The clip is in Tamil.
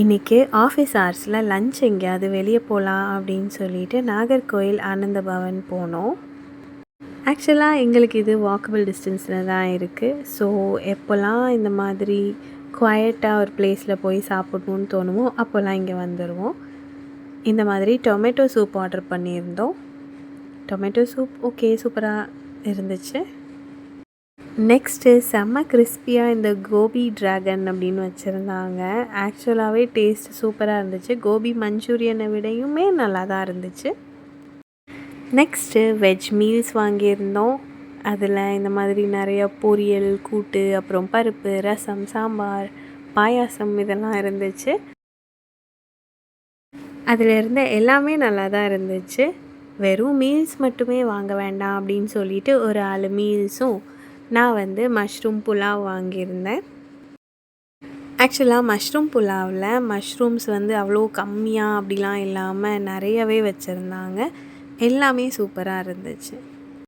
இன்றைக்கி ஆஃபீஸ் ஹவர்ஸில் லன்ச் எங்கேயாவது வெளியே போகலாம் அப்படின்னு சொல்லிட்டு நாகர்கோயில் ஆனந்த பவன் போனோம். ஆக்சுவலாக எங்களுக்கு இது வாக்கபிள் டிஸ்டன்ஸில் தான் இருக்குது. ஸோ எப்போல்லாம் இந்த மாதிரி குவைட்டாக ஒரு பிளேஸில் போய் சாப்பிட்ணுன்னு தோணுமோ அப்போல்லாம் இங்கே வந்துடுவோம். இந்த மாதிரி டொமேட்டோ சூப் ஆர்டர் பண்ணியிருந்தோம். டொமேட்டோ சூப் ஓகே சூப்பராக இருந்துச்சு. நெக்ஸ்ட்டு செம்ம கிறிஸ்பியாக இந்த கோபி ட்ராகன் அப்படின்னு வச்சுருந்தாங்க. ஆக்சுவலாகவே டேஸ்ட் சூப்பராக இருந்துச்சு. கோபி மஞ்சூரியனை விடையுமே நல்லா தான் இருந்துச்சு. நெக்ஸ்ட்டு வெஜ் மீல்ஸ் வாங்கியிருந்தோம். அதில் இந்த மாதிரி நிறைய பொரியல், கூட்டு, அப்புறம் பருப்பு, ரசம், சாம்பார், பாயாசம் இதெல்லாம் இருந்துச்சு. அதில் இருந்த எல்லாமே நல்லா தான் இருந்துச்சு. வெறும் மீல்ஸ் மட்டுமே வாங்க வேண்டாம் அப்படின்னு சொல்லிட்டு ஒரு 4 மீல்ஸும் நான் மஷ்ரூம் புலாவ் வாங்கியிருந்தேன். ஆக்சுவலாக மஷ்ரூம் புலாவில் மஷ்ரூம்ஸ் அவ்வளோ கம்மியாக அப்படிலாம் இல்லாமல் நிறையவே வச்சுருந்தாங்க. எல்லாமே சூப்பராக இருந்துச்சு.